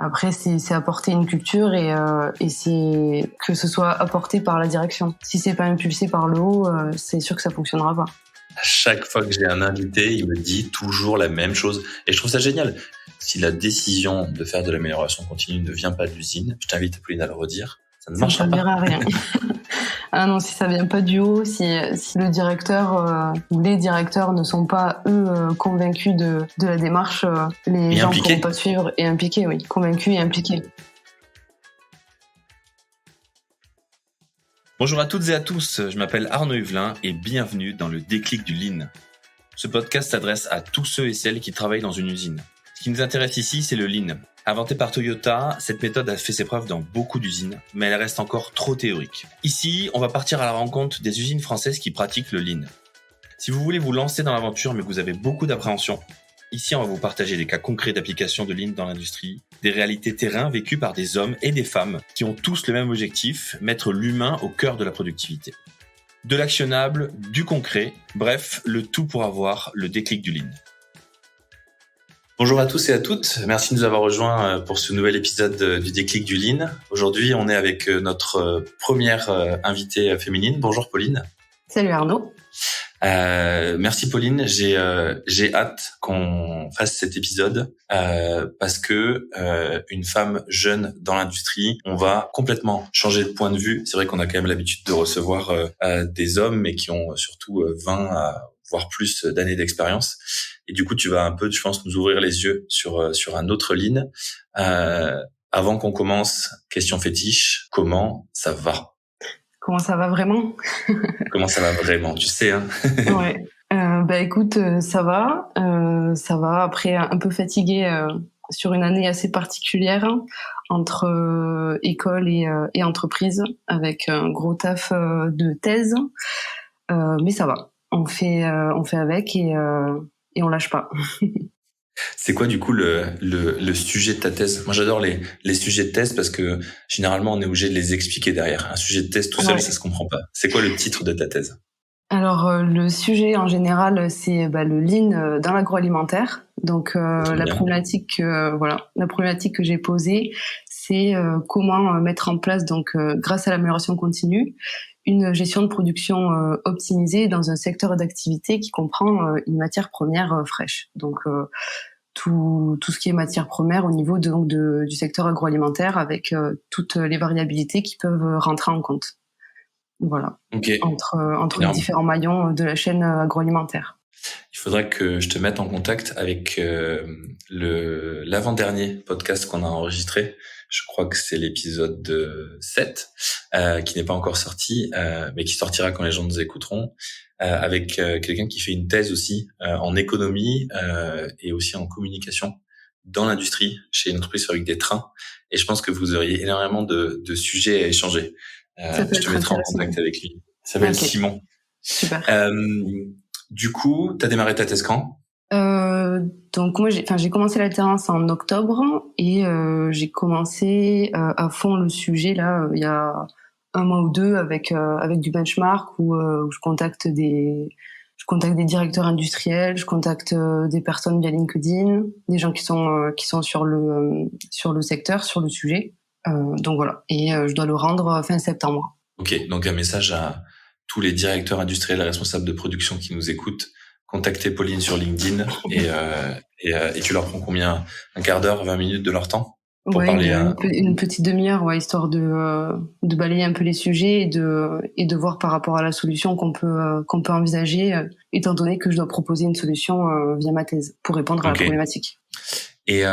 Après, c'est apporter une culture et c'est que ce soit apporté par la direction. Si c'est pas impulsé par le haut, c'est sûr que ça fonctionnera pas. À chaque fois que j'ai un invité, il me dit toujours la même chose. Et je trouve ça génial. Si la décision de faire de l'amélioration continue ne vient pas de l'usine, je t'invite, Pauline, à le redire. Ça ne marchera pas. Ça ne servira à rien. Ah non, si ça vient pas du haut, si le directeur ou les directeurs ne sont pas, eux, convaincus de la démarche, les gens ne pourront pas suivre et impliqués, oui. Convaincus et impliqués. Bonjour à toutes et à tous, je m'appelle Arnaud Huvelin et bienvenue dans le déclic du Lean. Ce podcast s'adresse à tous ceux et celles qui travaillent dans une usine. Ce qui nous intéresse ici, c'est le Lean. Inventée par Toyota, cette méthode a fait ses preuves dans beaucoup d'usines, mais elle reste encore trop théorique. Ici, on va partir à la rencontre des usines françaises qui pratiquent le Lean. Si vous voulez vous lancer dans l'aventure mais que vous avez beaucoup d'appréhension, ici on va vous partager des cas concrets d'application de Lean dans l'industrie, des réalités terrain vécues par des hommes et des femmes qui ont tous le même objectif, mettre l'humain au cœur de la productivité. De l'actionnable, du concret, bref, le tout pour avoir le déclic du Lean. Bonjour à tous et à toutes, merci de nous avoir rejoints pour ce nouvel épisode du déclic du Lean. Aujourd'hui, on est avec notre première invitée féminine. Bonjour Pauline. Salut Arnaud. Merci Pauline, j'ai hâte qu'on fasse cet épisode parce que une femme jeune dans l'industrie, on va complètement changer de point de vue. C'est vrai qu'on a quand même l'habitude de recevoir des hommes, mais qui ont surtout 20 voire plus d'années d'expérience. Et du coup, tu vas un peu, je pense, nous ouvrir les yeux sur un autre Lean. Avant qu'on commence, question fétiche, comment ça va? Comment ça va vraiment? Comment ça va vraiment, tu sais, hein? Ouais. Écoute, ça va. Après, un peu fatiguée sur une année assez particulière entre école et entreprise, avec un gros taf de thèse. Mais ça va. On fait avec et on lâche pas. C'est quoi du coup le sujet de ta thèse? Moi j'adore les sujets de thèse parce que généralement on est obligé de les expliquer derrière. Un sujet de thèse tout seul, ça se comprend pas. C'est quoi le titre de ta thèse? Alors le sujet en général c'est le Lean dans l'agroalimentaire. Donc la problématique que j'ai posée, c'est comment mettre en place grâce à l'amélioration continue une gestion de production optimisée dans un secteur d'activité qui comprend une matière première fraîche. Donc tout ce qui est matière première au niveau du secteur agroalimentaire avec toutes les variabilités qui peuvent rentrer en compte. Voilà. Okay. Entre les différents maillons de la chaîne agroalimentaire. Il faudrait que je te mette en contact avec l'avant-dernier podcast qu'on a enregistré. Je crois que c'est l'épisode 7, qui n'est pas encore sorti, mais qui sortira quand les gens nous écouteront, avec quelqu'un qui fait une thèse aussi en économie et aussi en communication dans l'industrie, chez une entreprise avec des trains. Et je pense que vous auriez énormément de sujets à échanger. Je te mettrai en contact avec lui. Il s'appelle Simon. Super. Du coup, t'as démarré ta thèse quand? Donc moi j'ai commencé l'alternance en octobre et j'ai commencé à fond le sujet là il y a un mois ou deux avec du benchmark où je contacte des directeurs industriels, je contacte des personnes via LinkedIn, des gens qui sont sur le secteur, sur le sujet. Donc voilà, et je dois le rendre fin septembre. Ok, donc un message à tous les directeurs industriels et responsables de production qui nous écoutent. Contactez Pauline sur LinkedIn et tu leur prends combien? Un quart d'heure, 20 minutes de leur temps pour parler une petite demi-heure, histoire de balayer un peu les sujets et de voir par rapport à la solution qu'on peut envisager, étant donné que je dois proposer une solution via ma thèse pour répondre à la problématique. Et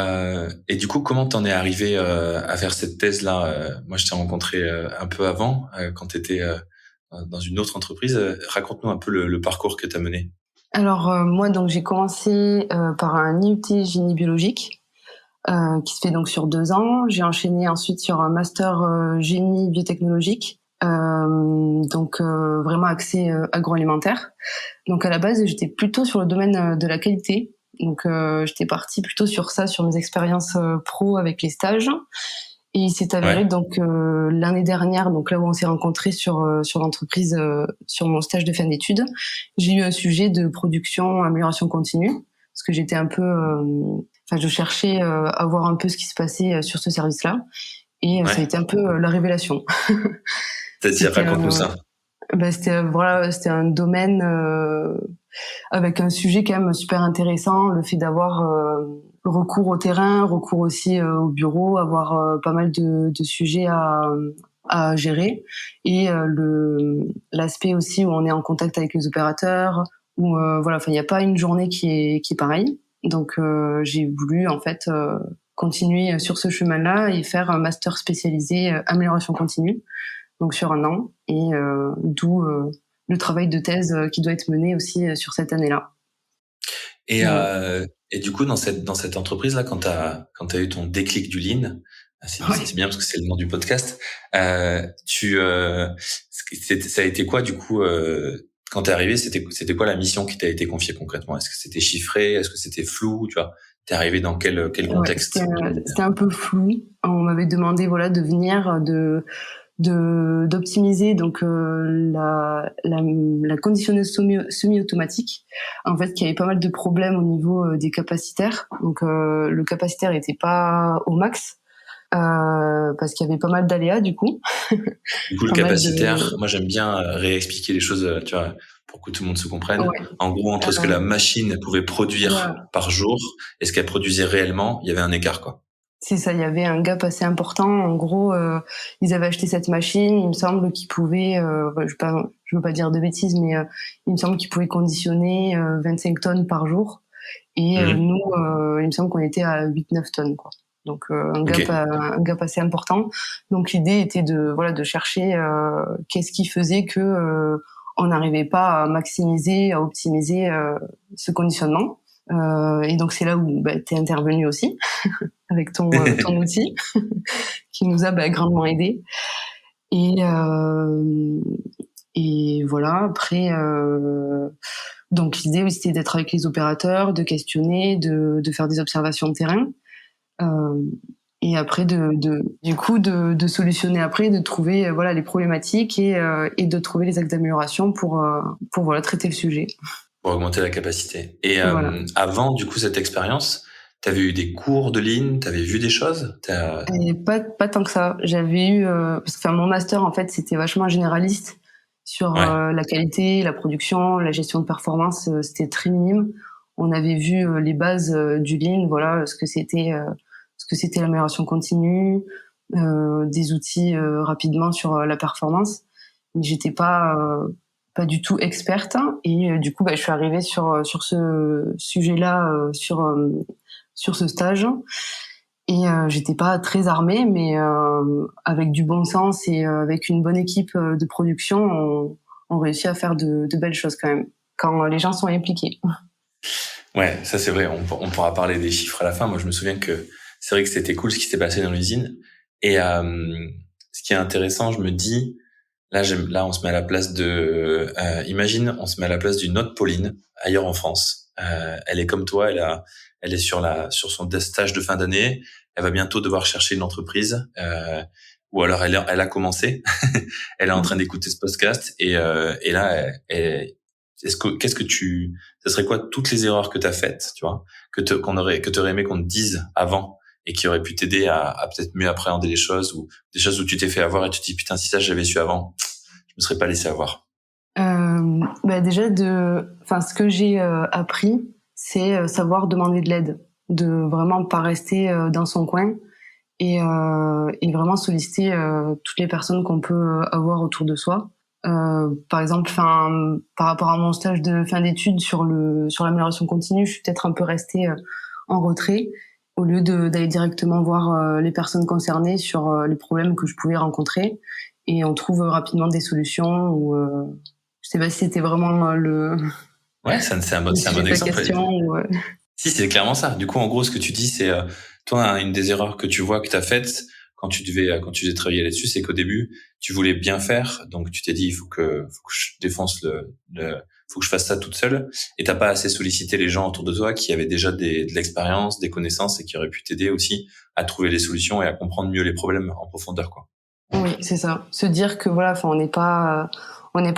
du coup, comment t'en es arrivé à faire cette thèse-là? Moi, je t'ai rencontré un peu avant, quand t'étais dans une autre entreprise. Raconte-nous un peu le parcours que t'as mené. Alors moi, donc j'ai commencé par un IUT génie biologique qui se fait donc sur 2 ans. J'ai enchaîné ensuite sur un master génie biotechnologique, vraiment axé agroalimentaire. Donc à la base, j'étais plutôt sur le domaine de la qualité. Donc j'étais partie plutôt sur ça, sur mes expériences pro avec les stages. Et il s'est avéré l'année dernière, donc là où on s'est rencontrés sur l'entreprise, sur mon stage de fin d'études, j'ai eu un sujet de production, amélioration continue, parce que j'étais un peu, je cherchais à voir un peu ce qui se passait sur ce service-là, et ça a été un peu la révélation. C'est-à-dire, raconte-nous ça. C'était un domaine avec un sujet quand même super intéressant, le fait d'avoir recours au terrain, recours aussi au bureau, avoir pas mal de sujets à gérer, et l'aspect aussi où on est en contact avec les opérateurs, où il n'y a pas une journée qui est pareille. Donc j'ai voulu en fait continuer sur ce chemin-là et faire un master spécialisé amélioration continue, donc sur 1 an, et d'où le travail de thèse qui doit être mené aussi sur cette année-là. Et du coup, dans cette entreprise-là, quand t'as eu ton déclic du Lean, c'est bien parce que c'est le nom du podcast, ça a été quoi, du coup, quand t'es arrivé, c'était quoi la mission qui t'a été confiée concrètement? Est-ce que c'était chiffré? Est-ce que c'était flou? Tu vois, t'es arrivé dans quel contexte? C'était un peu flou. On m'avait demandé, de venir, d'optimiser donc la conditionneuse semi-automatique, en fait, qui avait pas mal de problèmes au niveau des capacitaires. Donc le capacitaire était pas au max, parce qu'il y avait pas mal d'aléas du coup. Du coup, le capacitaire, moi j'aime bien réexpliquer les choses, tu vois, pour que tout le monde se comprenne. Ouais. En gros, entre ce que la machine pouvait produire par jour et ce qu'elle produisait réellement, il y avait un écart, quoi. C'est ça, il y avait un gap assez important. En gros, ils avaient acheté cette machine, il me semble qu'ils pouvaient, je veux pas dire de bêtises, mais il me semble qu'ils pouvaient conditionner 25 tonnes par jour. Et nous, il me semble qu'on était à 8-9 tonnes, quoi. Donc un gap assez important. Donc l'idée était de chercher qu'est-ce qui faisait que on n'arrivait pas à maximiser, à optimiser ce conditionnement. Et donc c'est là où t'es intervenu aussi avec ton outil qui nous a grandement aidé. Et voilà, après donc l'idée aussi c'était d'être avec les opérateurs, de questionner, de faire des observations de terrain, et après de solutionner après, de trouver les problématiques, et de trouver les axes d'amélioration pour traiter le sujet. Pour augmenter la capacité. Et avant, du coup, cette expérience, t'avais eu des cours de Lean, t'avais vu des choses? Et pas tant que ça. J'avais eu parce que mon master en fait c'était vachement généraliste sur la qualité, la production, la gestion de performance. C'était très minime. On avait vu les bases du Lean, ce que c'était l'amélioration continue, des outils rapidement sur la performance. Mais j'étais pas du tout experte, et du coup je suis arrivée sur ce sujet-là, sur ce stage, et j'étais pas très armée, mais avec du bon sens et avec une bonne équipe de production, on réussit à faire de belles choses quand même, quand les gens sont impliqués. Ouais, ça c'est vrai, on pourra parler des chiffres à la fin. Moi je me souviens que c'est vrai que c'était cool ce qui s'est passé dans l'usine, et ce qui est intéressant, je me dis, là, on se met à la place imagine, on se met à la place d'une autre Pauline ailleurs en France. Elle est comme toi, elle est sur son stage de fin d'année. Elle va bientôt devoir chercher une entreprise, ou alors elle a commencé. Elle est en train d'écouter ce podcast, et là, ça serait quoi toutes les erreurs que t'as faites, tu vois, que t'aurais aimé qu'on te dise avant, et qui aurait pu t'aider à peut-être mieux appréhender les choses, ou des choses où tu t'es fait avoir et tu te dis putain, si ça j'avais su avant, je me serais pas laissé avoir. Déjà ce que j'ai appris, c'est savoir demander de l'aide, de vraiment pas rester dans son coin, et vraiment solliciter toutes les personnes qu'on peut avoir autour de soi. Par exemple, par rapport à mon stage de fin d'études sur l'amélioration continue, je suis peut-être un peu restée en retrait, au lieu d'aller directement voir les personnes concernées sur les problèmes que je pouvais rencontrer, et on trouve rapidement des solutions. Ou je sais pas si c'était vraiment Ouais, c'est un bon exemple. Question, Si, c'est clairement ça. Du coup, en gros, ce que tu dis, c'est toi, une des erreurs que tu vois que t'as faites quand tu devais travailler là-dessus, c'est qu'au début, tu voulais bien faire, donc tu t'es dit il faut que je défonce faut que je fasse ça toute seule, et t'as pas assez sollicité les gens autour de toi qui avaient déjà de l'expérience, des connaissances, et qui auraient pu t'aider aussi à trouver les solutions et à comprendre mieux les problèmes en profondeur, quoi. Oui, c'est ça. Se dire que on n'est pas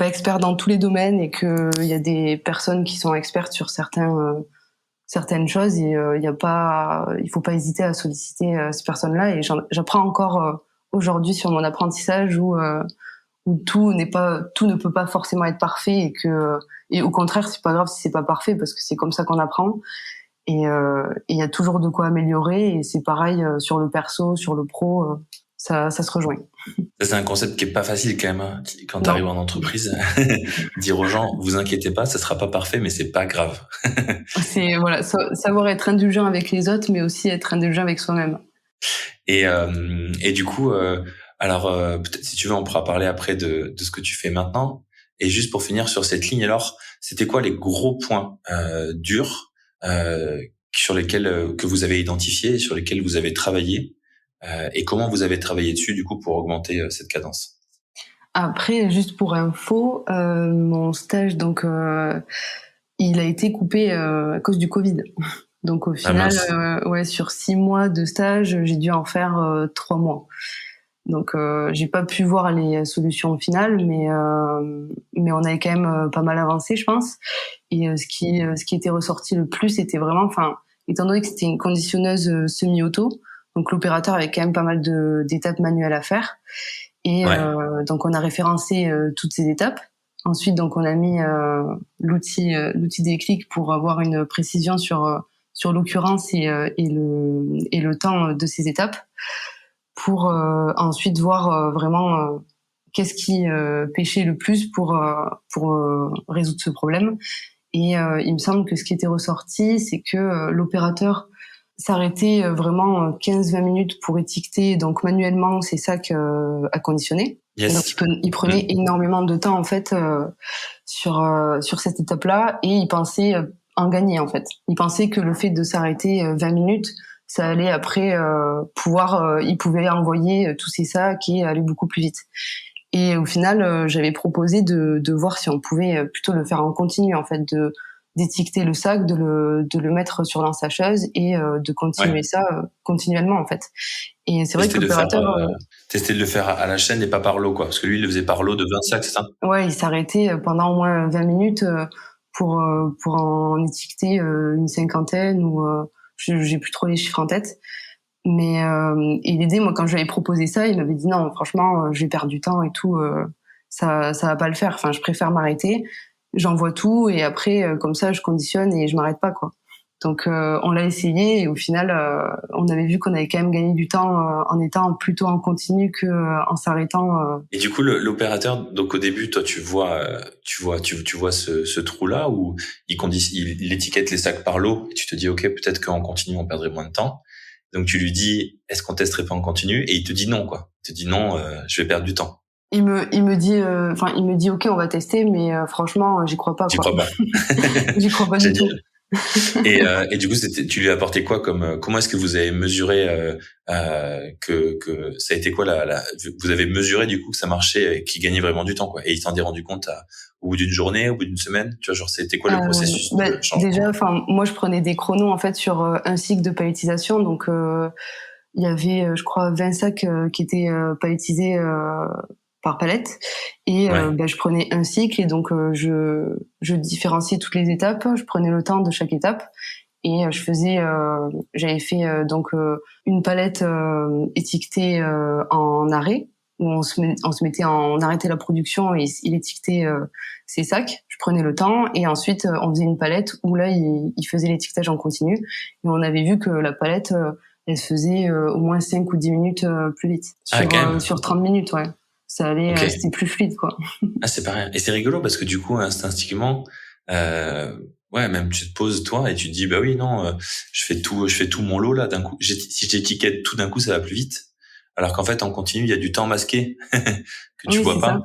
expert dans tous les domaines, et que il y a des personnes qui sont expertes sur certains certaines choses et il faut pas hésiter à solliciter ces personnes-là. Et j'apprends encore aujourd'hui sur mon apprentissage où tout ne peut pas forcément être parfait et au contraire, c'est pas grave si c'est pas parfait parce que c'est comme ça qu'on apprend. Et il y a toujours de quoi améliorer et c'est pareil sur le perso, sur le pro, ça se rejoint. Ça, c'est un concept qui est pas facile quand même, hein, quand tu Non. arrives en entreprise. Dire aux gens, vous inquiétez pas, ça sera pas parfait, mais c'est pas grave. C'est voilà, savoir être indulgent avec les autres, mais aussi être indulgent avec soi-même. Et du coup, alors peut-être si tu veux, on pourra parler après de ce que tu fais maintenant. Et juste pour finir sur cette ligne, alors, c'était quoi les gros points durs sur lesquels que vous avez identifiés, sur lesquels vous avez travaillé, et comment vous avez travaillé dessus du coup pour augmenter cette cadence? Après, juste pour info, mon stage donc il a été coupé à cause du Covid. Donc au final, ouais, sur 6 mois de stage, j'ai dû en faire 3 mois. Donc j'ai pas pu voir les solutions finales, mais on avait quand même pas mal avancé, je pense. Et ce qui était ressorti le plus, c'était vraiment, enfin, étant donné que c'était une conditionneuse semi-auto, donc l'opérateur avait quand même pas mal d'étapes manuelles à faire. Et donc on a référencé toutes ces étapes. Ensuite, donc on a mis l'outil Déclic pour avoir une précision sur l'occurrence et le temps de ces étapes, pour ensuite voir vraiment qu'est-ce qui pêchait le plus pour résoudre ce problème. Et il me semble que ce qui était ressorti, c'est que l'opérateur s'arrêtait vraiment 15-20 minutes pour étiqueter donc manuellement ces sacs à conditionner. Yes. Donc il prenait énormément de temps en fait sur cette étape-là et il pensait en gagner en fait. Il pensait que le fait de s'arrêter 20 minutes, ça allait après il pouvait envoyer tous ces sacs et aller beaucoup plus vite. Et au final, j'avais proposé de voir si on pouvait plutôt le faire en continu en fait, d'étiqueter le sac, de le mettre sur l'ensacheuse et de continuer ça continuellement en fait. Et c'est vrai que l'opérateur tester de le faire à la chaîne et pas par lot quoi, parce que lui il le faisait par lot de 20 sacs, c'est ça? Ouais, il s'arrêtait pendant au moins 20 minutes pour en étiqueter une cinquantaine ou j'ai plus trop les chiffres en tête. Mais et l'idée, moi quand je lui avais proposé ça, il m'avait dit non, franchement, je vais perdre du temps et tout, ça va pas le faire. Enfin, je préfère m'arrêter, j'envoie tout et après comme ça je conditionne et je m'arrête pas quoi. Donc on l'a essayé et au final on avait vu qu'on avait quand même gagné du temps en étant plutôt en continu que en s'arrêtant. Et du coup l'opérateur, donc au début toi tu vois ce trou là où il étiquette les sacs par lot et tu te dis OK, peut-être qu'en continu on perdrait moins de temps. Donc tu lui dis est-ce qu'on testerait pas en continu et il te dit non quoi. Il te dit non, je vais perdre du temps. Il me dit OK, on va tester, mais franchement, j'y crois pas. J'y crois pas. J'y crois pas du tout. Et du coup, tu lui as apporté quoi comment est-ce que vous avez mesuré que ça a été quoi vous avez mesuré du coup que ça marchait et qu'il gagnait vraiment du temps quoi. Et il s'en est rendu compte au bout d'une journée, au bout d'une semaine, tu vois, genre c'était quoi le processus de changement? Déjà, enfin moi je prenais des chronos en fait sur un cycle de palettisation, donc il y avait je crois 20 sacs qui étaient palettisés par palette et je prenais un cycle et donc je différenciais toutes les étapes, je prenais le temps de chaque étape et j'avais fait une palette étiquetée en arrêt où on arrêtait la production et il étiquetait ses sacs. Je prenais le temps et ensuite on faisait une palette où là il faisait l'étiquetage en continu et on avait vu que la palette elle se faisait au moins 5 ou 10 minutes plus vite sur 30 minutes, ouais. Ça allait, c'était plus fluide, quoi. Ah, c'est pas rien. Et c'est rigolo parce que du coup, instinctivement, même tu te poses toi et tu te dis, bah oui, non, je fais tout mon lot là d'un coup. Si j'étiquette tout d'un coup, ça va plus vite. Alors qu'en fait, en continu, il y a du temps masqué que tu vois pas.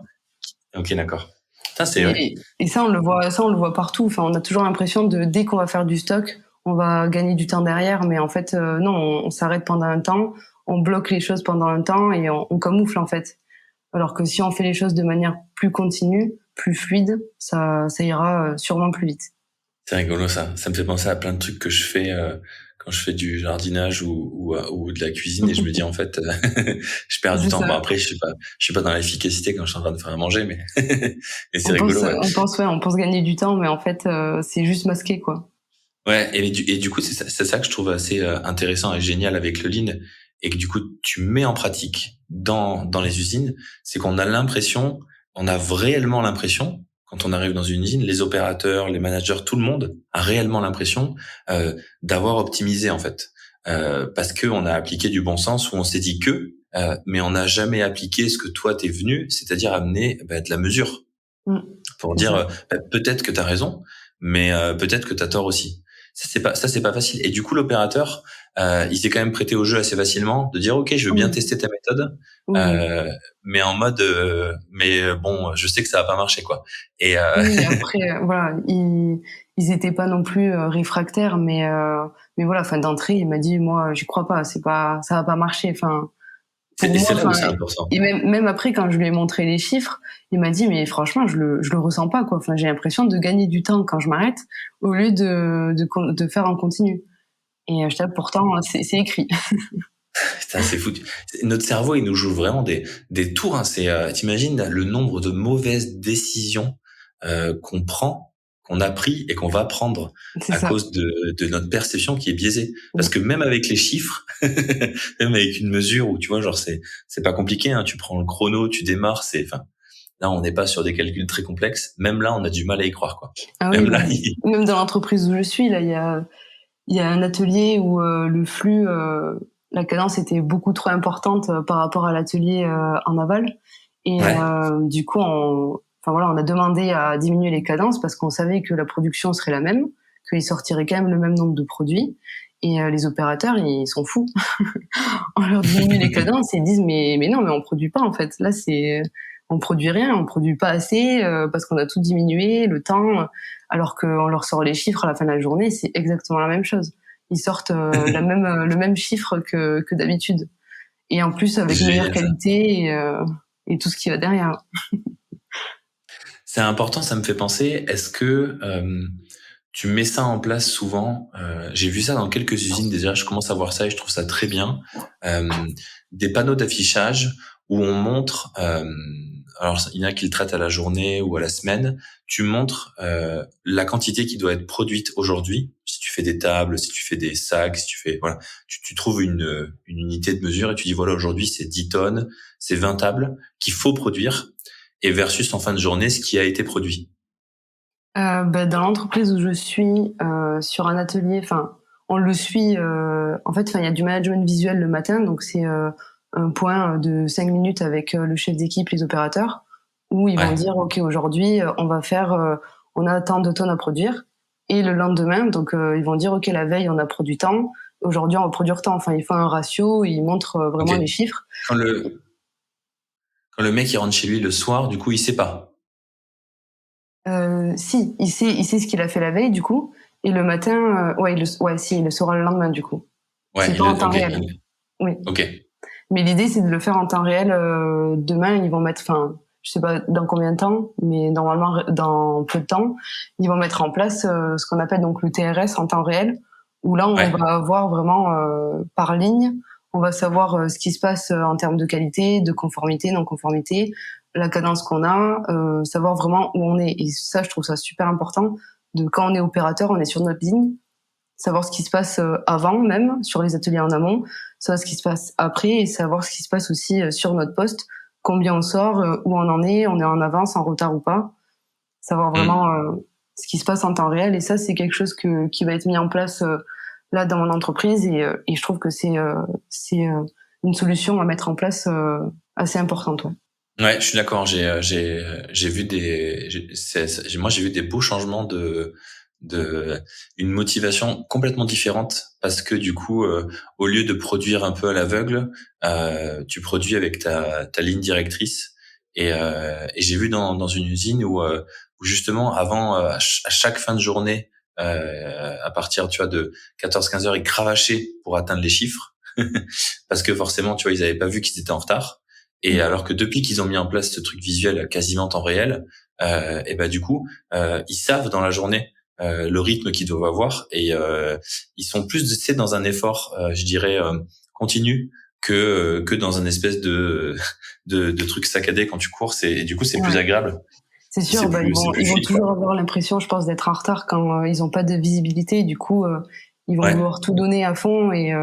Ça. Ok, d'accord. Ça, et ça, on le voit partout. Enfin, on a toujours l'impression dès qu'on va faire du stock, on va gagner du temps derrière, mais en fait, non, on s'arrête pendant un temps, on bloque les choses pendant un temps et on camoufle en fait. Alors que si on fait les choses de manière plus continue, plus fluide, ça ira sûrement plus vite. C'est rigolo ça. Ça me fait penser à plein de trucs que je fais quand je fais du jardinage ou de la cuisine et je me dis en fait je perds du temps. Bon après je suis pas dans l'efficacité quand je suis en train de faire à manger mais mais c'est rigolo. On pense gagner du temps mais en fait c'est juste masqué quoi. Ouais, et du coup, c'est ça que je trouve assez intéressant et génial avec le Lean, et que du coup, tu mets en pratique dans les usines, c'est qu'on a l'impression, on a réellement l'impression, quand on arrive dans une usine, les opérateurs, les managers, tout le monde a réellement l'impression d'avoir optimisé, en fait. Parce que on a appliqué du bon sens, où on s'est dit mais on n'a jamais appliqué ce que toi t'es venu, c'est-à-dire amener de la mesure Mm. pour C'est dire ça. peut-être que t'as raison, mais peut-être que t'as tort aussi. Ça c'est pas facile. Et du coup l'opérateur, il s'est quand même prêté au jeu assez facilement de dire ok, je veux bien Oui, tester ta méthode, oui. euh, mais en mode bon, je sais que ça va pas marcher quoi. Et Oui, après, voilà, ils étaient pas non plus réfractaires, mais voilà, enfin d'entrée, il m'a dit, moi, j'y crois pas, c'est pas, ça va pas marcher. Enfin, pour et moi, c'est là où enfin, c'est important. et même après, quand je lui ai montré les chiffres, il m'a dit, mais franchement, je le ressens pas, quoi. Enfin, j'ai l'impression de gagner du temps quand je m'arrête au lieu de faire en continu. Et je t'avoue, pourtant, c'est écrit. Putain, c'est fou. Notre cerveau, il nous joue vraiment des tours. Hein. T'imagines le nombre de mauvaises décisions qu'on prend, qu'on a pris et qu'on va prendre C'est à ça. cause de notre perception qui est biaisée. Parce que même avec les chiffres, même avec une mesure où tu vois, genre c'est pas compliqué. Hein. Tu prends le chrono, tu démarres. Enfin, là, on n'est pas sur des calculs très complexes. Même là, on a du mal à y croire, quoi. Ah oui, Même là, même dans l'entreprise où je suis, là, il y a un atelier où le flux, la cadence était beaucoup trop importante par rapport à l'atelier en aval. Et ouais, du coup, enfin voilà, on a demandé à diminuer les cadences parce qu'on savait que la production serait la même, qu'ils sortiraient quand même le même nombre de produits. Et les opérateurs, ils sont fous. On leur diminue les cadences et ils disent mais non, mais on produit pas en fait. Là, on produit rien, on produit pas assez parce qu'on a tout diminué, le temps, alors qu'on leur sort les chiffres à la fin de la journée, c'est exactement la même chose. Ils sortent le même chiffre que d'habitude. Et en plus avec meilleure génial ça. qualité et tout ce qui va derrière. C'est important, ça me fait penser, est-ce que tu mets ça en place souvent? J'ai vu ça dans quelques usines déjà, je commence à voir ça et je trouve ça très bien. Euh, des panneaux d'affichage où on montre, alors il y en a qui le traitent à la journée ou à la semaine, tu montres la quantité qui doit être produite aujourd'hui. Si tu fais des tables, si tu fais des sacs, si tu fais, voilà, tu trouves une unité de mesure et tu dis voilà, aujourd'hui c'est 10 tonnes, c'est 20 tables qu'il faut produire, et versus en fin de journée ce qui a été produit. Dans l'entreprise où je suis, sur un atelier, enfin, on le suit. En fait, enfin, il y a du management visuel le matin, donc c'est un point de 5 minutes avec le chef d'équipe, les opérateurs, où ils vont Ouais, dire, ok, aujourd'hui, on va faire, on a tant de tonnes à produire, et le lendemain, donc ils vont dire, ok, la veille, on a produit tant, aujourd'hui, on va produire tant. Enfin, ils font un ratio, ils montrent ok. vraiment les chiffres. Quand le mec il rentre chez lui le soir, du coup il sait pas. Si, il sait ce qu'il a fait la veille, du coup, et le matin, ouais, si, il le saura le lendemain, du coup. C'est Ouais, pas en temps ok, réel. Oui. ok. Mais l'idée, c'est de le faire en temps réel. Demain, ils vont mettre, enfin, je sais pas dans combien de temps, mais normalement, dans peu de temps, ils vont mettre en place ce qu'on appelle donc le TRS en temps réel, où là, on Ouais. va voir vraiment par ligne, on va savoir ce qui se passe en termes de qualité, de conformité, non-conformité, la cadence qu'on a, savoir vraiment où on est. Et ça, je trouve ça super important. De quand on est opérateur, on est sur notre ligne, savoir ce qui se passe avant même, sur les ateliers en amont, savoir ce qui se passe après et savoir ce qui se passe aussi sur notre poste, combien on sort, où on est en avance, en retard ou pas, savoir Hmm. vraiment ce qui se passe en temps réel. Et ça, c'est quelque chose qui va être mis en place là dans mon entreprise et je trouve que c'est une solution à mettre en place assez importante. Ouais. Ouais, je suis d'accord. J'ai vu moi j'ai vu des beaux changements de une motivation complètement différente, parce que du coup au lieu de produire un peu à l'aveugle, tu produis avec ta ligne directrice. Et j'ai vu dans une usine où justement avant à chaque fin de journée, à partir tu vois de 14-15 heures, ils cravachaient pour atteindre les chiffres parce que forcément tu vois ils avaient pas vu qu'ils étaient en retard. Et alors que depuis qu'ils ont mis en place ce truc visuel quasiment en temps réel, et ben du coup, ils savent dans la journée le rythme qu'ils doivent avoir, et ils sont plus, tu sais, dans un effort, je dirais, continu, que dans un espèce de truc saccadé quand tu cours. Et du coup, c'est plus Ouais. agréable. C'est sûr, ils vont toujours avoir l'impression, je pense, d'être en retard quand ils n'ont pas de visibilité. Du coup, ils vont vouloir tout donner à fond et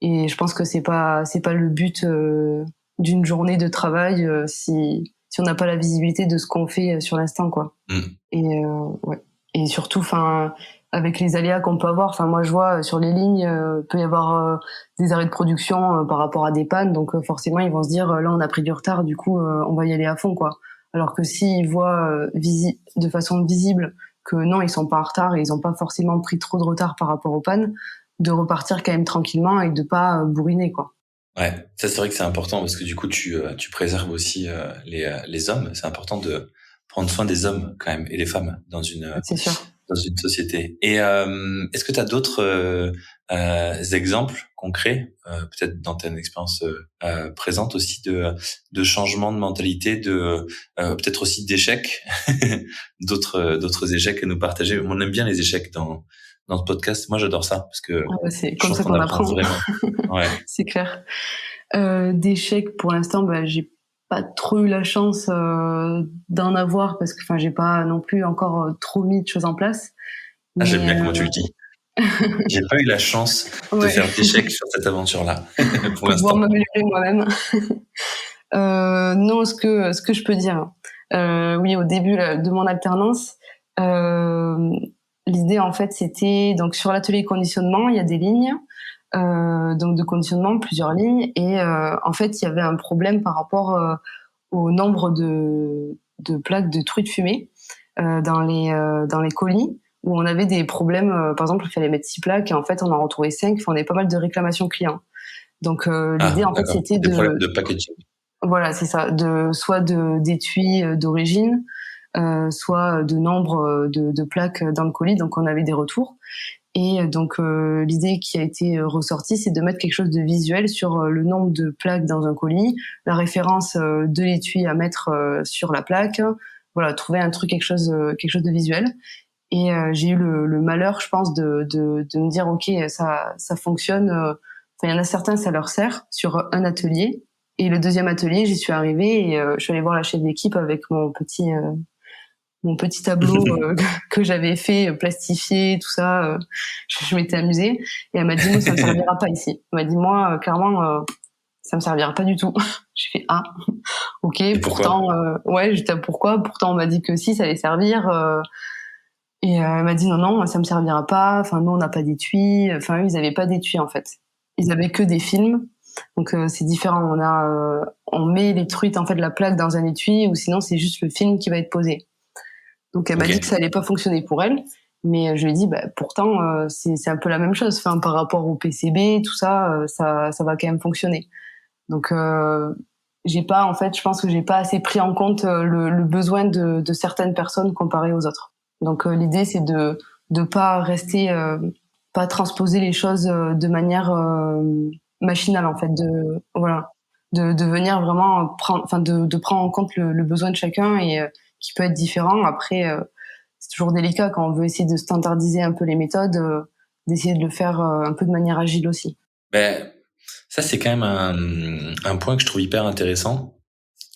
je pense que c'est pas le but d'une journée de travail si on n'a pas la visibilité de ce qu'on fait sur l'instant, quoi. Et surtout, enfin, avec les aléas qu'on peut avoir, enfin moi je vois sur les lignes, peut y avoir des arrêts de production par rapport à des pannes, donc forcément ils vont se dire là on a pris du retard, du coup on va y aller à fond, quoi. Alors que s'ils voient de façon visible que non, ils sont pas en retard et ils ont pas forcément pris trop de retard par rapport aux pannes, de repartir quand même tranquillement et de pas bourriner, quoi. Ouais, ça c'est vrai que c'est important parce que du coup tu préserves aussi les hommes. C'est important de prendre soin des hommes quand même et des femmes dans une société. Et est-ce que tu as d'autres exemples concrets, peut-être dans ta expérience présente aussi, de changement de mentalité, de peut-être aussi d'échecs, d'autres échecs à nous partager. On aime bien les échecs dans ce podcast. Moi j'adore ça parce que c'est comme ça qu'on apprend vraiment. Ouais. C'est clair. D'échecs, pour l'instant, j'ai pas trop eu la chance d'en avoir parce que, enfin, j'ai pas non plus encore trop mis de choses en place. Mais, j'aime bien comment tu le dis. J'ai pas eu la chance de faire d'échecs sur cette aventure-là pour l'instant. Pouvoir m'améliorer moi-même. Non, ce que je peux dire, oui, au début de mon alternance, l'idée en fait c'était donc sur l'atelier conditionnement, il y a des lignes. Donc de conditionnement, plusieurs lignes, et en fait il y avait un problème par rapport au nombre de plaques de truites fumées dans les colis, où on avait des problèmes, par exemple il fallait mettre 6 plaques et en fait on en retrouvait 5, on avait pas mal de réclamations clients. Donc l'idée en fait c'était des problèmes de packaging. Voilà, c'est ça, soit d'étui d'origine, soit de nombre de plaques dans le colis, donc on avait des retours. Et donc l'idée qui a été ressortie, c'est de mettre quelque chose de visuel sur le nombre de plaques dans un colis, la référence de l'étui à mettre sur la plaque, voilà, trouver quelque chose de visuel. Et j'ai eu le malheur, je pense, de me dire ok, ça fonctionne. Il y en a certains, ça leur sert sur un atelier. Et le deuxième atelier, j'y suis arrivée et je suis allée voir la chef d'équipe avec mon petit tableau que j'avais fait, plastifié, tout ça. Je m'étais amusée. Et elle m'a dit, moi, ça me servira pas ici. Elle m'a dit, moi, clairement, ça me servira pas du tout. J'ai fait, ah, ok. Et pourtant, j'étais pourquoi? Pourtant, on m'a dit que si, ça allait servir. Et elle m'a dit, non, ça me servira pas. Enfin, nous, on n'a pas d'étui. Enfin, eux, ils avaient pas d'étui, en fait. Ils avaient que des films. Donc, c'est différent. On met les truites, en fait, la plaque dans un étui, ou sinon, c'est juste le film qui va être posé. Donc elle m'a dit que ça allait pas fonctionner pour elle, mais je lui ai dit pourtant c'est un peu la même chose, enfin par rapport au PCB, tout ça ça va quand même fonctionner. Donc je pense que j'ai pas assez pris en compte le besoin de certaines personnes comparé aux autres. Donc l'idée c'est de pas rester pas transposer les choses de manière machinale en fait, de venir vraiment de prendre en compte le besoin de chacun et qui peut être différent. Après, c'est toujours délicat quand on veut essayer de standardiser un peu les méthodes, d'essayer de le faire un peu de manière agile aussi. Ça, c'est quand même un point que je trouve hyper intéressant.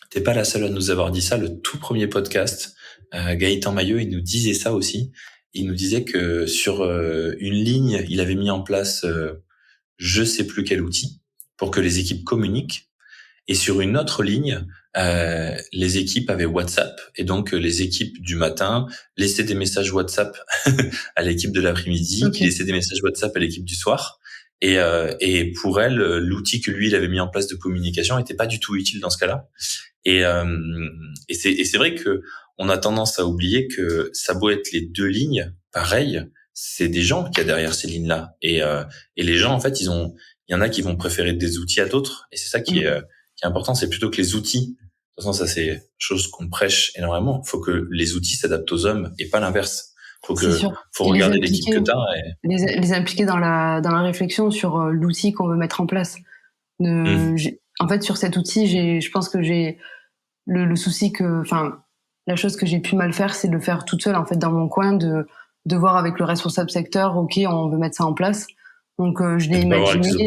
T'es pas la seule à nous avoir dit ça. Le tout premier podcast, Gaëtan Maillot, il nous disait ça aussi. Il nous disait que sur une ligne, il avait mis en place je sais plus quel outil pour que les équipes communiquent. Et sur une autre ligne, les équipes avaient WhatsApp. Et donc, les équipes du matin laissaient des messages WhatsApp à l'équipe de l'après-midi, qui laissaient des messages WhatsApp à l'équipe du soir. Et pour elle, l'outil que lui, il avait mis en place de communication était pas du tout utile dans ce cas-là. Et c'est vrai que on a tendance à oublier que ça doit être les deux lignes, pareil, c'est des gens qu'il y a derrière ces lignes-là. Et les gens, en fait, il y en a qui vont préférer des outils à d'autres. Et c'est ça qui est important, c'est plutôt que les outils. De toute façon, ça c'est chose qu'on prêche énormément. Il faut que les outils s'adaptent aux hommes et pas l'inverse. Faut regarder l'équipe que t'as et les impliquer dans la réflexion sur l'outil qu'on veut mettre en place. En fait, sur cet outil, je pense que j'ai le souci la chose que j'ai pu mal faire, c'est de le faire toute seule en fait dans mon coin, de voir avec le responsable secteur, ok, on veut mettre ça en place. Donc je l'ai imaginé,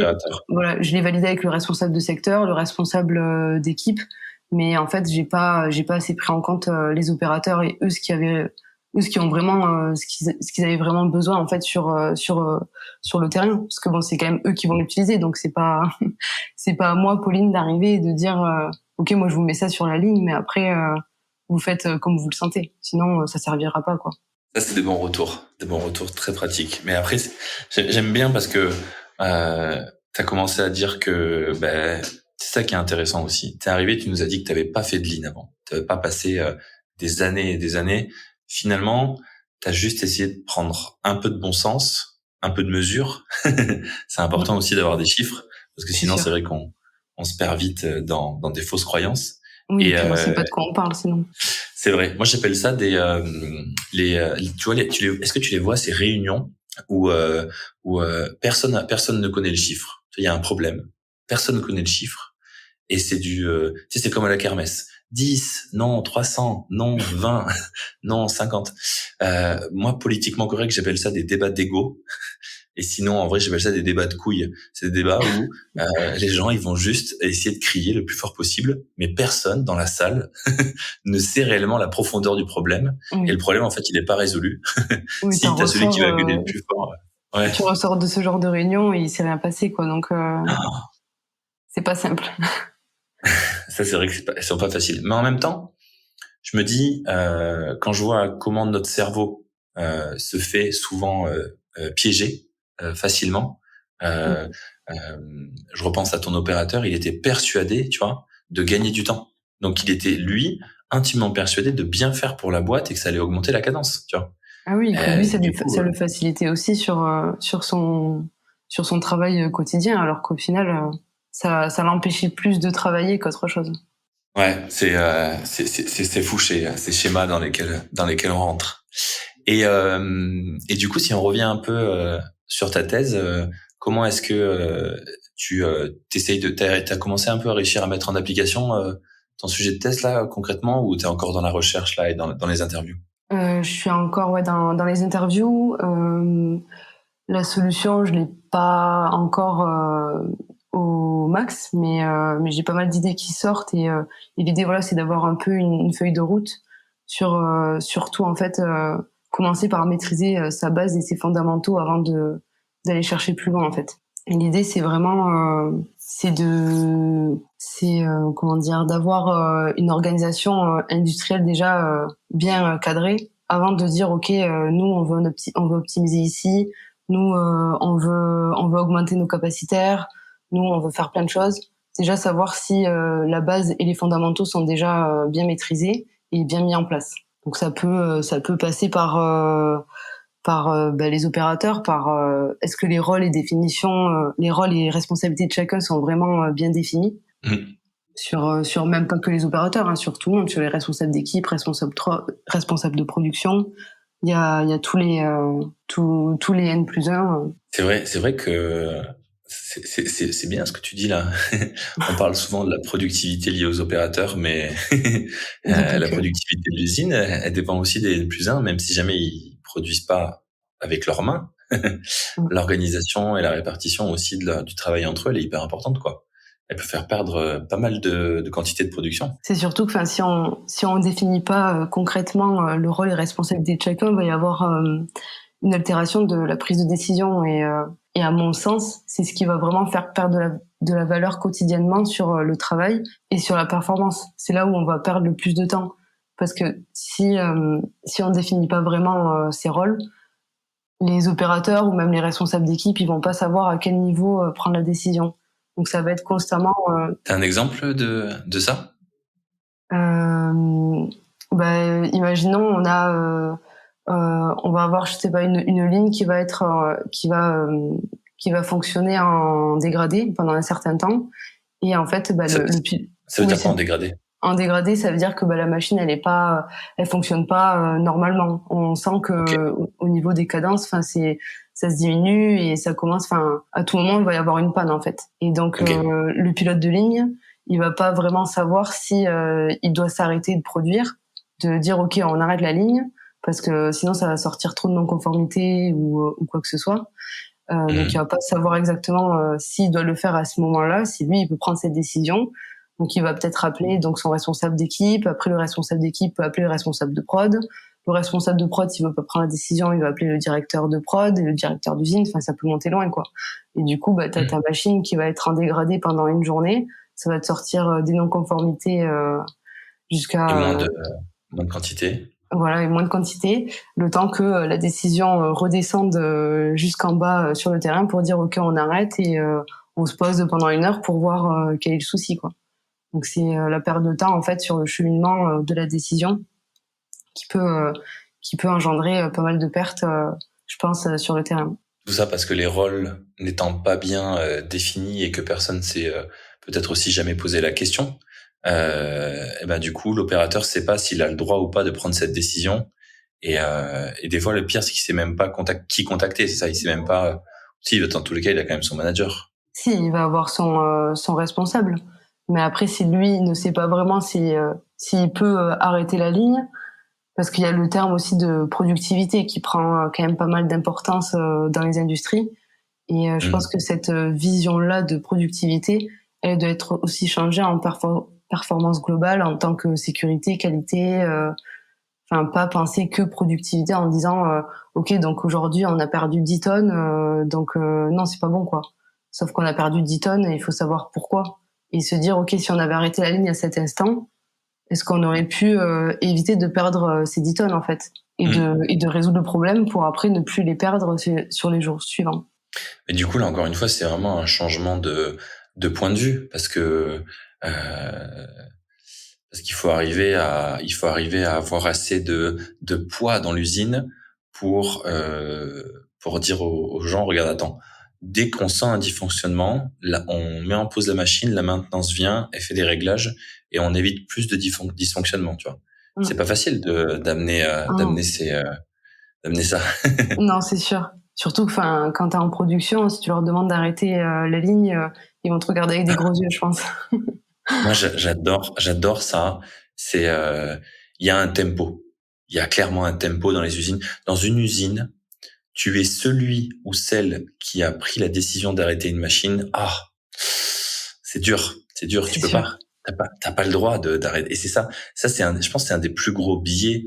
voilà, je l'ai validé avec le responsable de secteur, le responsable d'équipe, Mais en fait, j'ai pas assez pris en compte les opérateurs et eux ce qui ont vraiment ce qu'ils avaient vraiment besoin en fait sur le terrain, parce que bon, c'est quand même eux qui vont l'utiliser, donc c'est pas c'est pas à moi, Pauline, d'arriver et de dire ok, moi je vous mets ça sur la ligne, mais après vous faites comme vous le sentez, sinon ça servira pas, quoi. Ça, c'est des bons retours très pratiques. Mais après, j'aime bien parce que t'as commencé à dire que c'est ça qui est intéressant aussi. T'es arrivé, tu nous as dit que t'avais pas fait de lean avant, t'avais pas passé des années et des années. Finalement, t'as juste essayé de prendre un peu de bon sens, un peu de mesure. C'est important aussi d'avoir des chiffres, parce que sinon, c'est vrai qu'on se perd vite dans des fausses croyances. Oui, et puis on sait pas de quoi on parle sinon. C'est vrai. Moi, j'appelle ça des tu vois, est-ce que tu les vois, ces réunions où personne ne connaît le chiffre. Il y a un problème, personne ne connaît le chiffre, et c'est tu sais, c'est comme à la kermesse. 10, non, 300, non, 20, non, 50. Moi, politiquement correct, j'appelle ça des débats d'ego. Et sinon, en vrai, j'appelle ça des débats de couilles. C'est des débats où les gens, ils vont juste essayer de crier le plus fort possible, mais personne dans la salle ne sait réellement la profondeur du problème. Oui. Et le problème, en fait, il n'est pas résolu. Oui, Si t'as celui qui va gueuler le plus fort, ouais. Tu ressors de ce genre de réunion et il s'est rien passé, quoi. Donc, c'est pas simple. Ça, c'est vrai que elles sont pas faciles. Mais en même temps, je me dis, quand je vois comment notre cerveau se fait souvent piéger facilement, je repense à ton opérateur, il était persuadé, tu vois, de gagner du temps. Donc, il était, lui, intimement persuadé de bien faire pour la boîte et que ça allait augmenter la cadence, tu vois. Ah oui, que lui, ça le facilitait aussi sur son travail quotidien, alors qu'au final, ça l'empêchait plus de travailler qu'autre chose. Ouais, c'est fou ces schémas dans lesquels on rentre. Et du coup, si on revient un peu sur ta thèse, comment est-ce que t'as commencé un peu à réussir à mettre en application ton sujet de thèse là concrètement, ou t'es encore dans la recherche là et dans les interviews? Je suis encore dans les interviews. La solution, je l'ai pas encore au max, mais j'ai pas mal d'idées qui sortent, et l'idée, voilà, c'est d'avoir un peu une feuille de route surtout en fait commencer par maîtriser sa base et ses fondamentaux avant d'aller chercher plus loin, en fait. Et l'idée, c'est vraiment comment dire, d'avoir une organisation industrielle déjà bien cadrée avant de dire ok, nous on veut optimiser ici, nous on veut augmenter nos capacitaires, nous on veut faire plein de choses. Déjà savoir si la base et les fondamentaux sont déjà bien maîtrisés et bien mis en place. Donc ça peut passer par les opérateurs, par est-ce que les rôles et définitions, les rôles et responsabilités de chacun sont vraiment bien définis. Sur même pas que les opérateurs, hein, sur tout le monde, sur les responsables d'équipe, responsables de production. Il y a tous les N+1. C'est vrai que c'est bien ce que tu dis là. On parle souvent de la productivité liée aux opérateurs, mais la productivité de l'usine, elle dépend aussi des N+1, même si jamais ils produisent pas avec leurs mains. L'organisation et la répartition aussi du travail entre eux, elle est hyper importante, quoi. Elle peut faire perdre pas mal de quantité de production. C'est surtout que, si on définit pas concrètement le rôle et responsabilité de chacun, il va y avoir une altération de la prise de décision, et à mon sens, c'est ce qui va vraiment faire perdre de la valeur quotidiennement sur le travail et sur la performance. C'est là où on va perdre le plus de temps, parce que si on définit pas vraiment ces rôles, les opérateurs ou même les responsables d'équipe, ils vont pas savoir à quel niveau prendre la décision. Donc ça va être constamment. T'as un exemple de ça? Imaginons on va avoir, je sais pas, une ligne qui va fonctionner en dégradé pendant un certain temps, et en fait ça veut dire quoi en dégradé? En dégradé, ça veut dire que la machine elle fonctionne pas normalement. On sent que au niveau des cadences, ça se diminue et ça commence, à tout moment il va y avoir une panne, en fait. Et donc le pilote de ligne, il va pas vraiment savoir si il doit s'arrêter de produire, de dire ok, on arrête la ligne parce que sinon ça va sortir trop de non-conformité ou quoi que ce soit. Donc il va pas savoir exactement s'il doit le faire à ce moment-là, si lui il peut prendre cette décision, Donc il va peut-être appeler donc son responsable d'équipe. Après, le responsable d'équipe peut appeler le responsable de prod. Le responsable de prod, s'il veut pas prendre la décision, il va appeler le directeur de prod et le directeur d'usine. Enfin, ça peut monter loin, quoi. Et du coup, t'as ta machine qui va être en dégradé pendant une journée. Ça va te sortir des non-conformités jusqu'à... Et moins de quantité. Voilà, et moins de quantité. Le temps que la décision redescende jusqu'en bas sur le terrain pour dire « Ok, on arrête » et on se pose pendant 1 heure pour voir quel est le souci, quoi. Donc c'est la perte de temps, en fait, sur le cheminement de la décision qui peut engendrer pas mal de pertes, je pense, sur le terrain. Tout ça parce que les rôles n'étant pas bien définis et que personne s'est peut-être aussi jamais posé la question, et ben du coup l'opérateur sait pas s'il a le droit ou pas de prendre cette décision. Et des fois le pire c'est qu'il sait même pas qui contacter. C'est ça, il sait même pas. Si dans tous les cas il a quand même son manager. Si, il va avoir son responsable. Mais après, si lui ne sait pas vraiment s'il peut arrêter la ligne, parce qu'il y a le terme aussi de productivité qui prend quand même pas mal d'importance dans les industries. Et je pense que cette vision-là de productivité, elle doit être aussi changée en performance globale en tant que sécurité, qualité. Enfin, pas penser que productivité en disant ok, donc aujourd'hui on a perdu 10 tonnes, donc non, c'est pas bon, quoi. Sauf qu'on a perdu 10 tonnes et il faut savoir pourquoi. Et se dire ok, si on avait arrêté la ligne à cet instant, est-ce qu'on aurait pu éviter de perdre ces 10 tonnes, en fait, et de résoudre le problème pour après ne plus les perdre sur les jours suivants. Et du coup, là, encore une fois, c'est vraiment un changement de point de vue parce qu'il faut arriver à avoir assez de poids dans l'usine pour dire aux gens, regarde, attends, dès qu'on sent un dysfonctionnement, là, on met en pause la machine, la maintenance vient, elle fait des réglages et on évite plus de dysfonctionnement, tu vois. C'est pas facile d'amener ça. Non, c'est sûr. Surtout que, enfin, quand t'es en production, si tu leur demandes d'arrêter la ligne, ils vont te regarder avec des gros yeux, je pense. Moi, j'adore ça. C'est, il y a un tempo. Il y a clairement un tempo dans les usines. Dans une usine, tu es celui ou celle qui a pris la décision d'arrêter une machine. Ah, c'est dur. Tu peux pas. T'as pas le droit d'arrêter. Et c'est ça. Ça, je pense que c'est un des plus gros biais,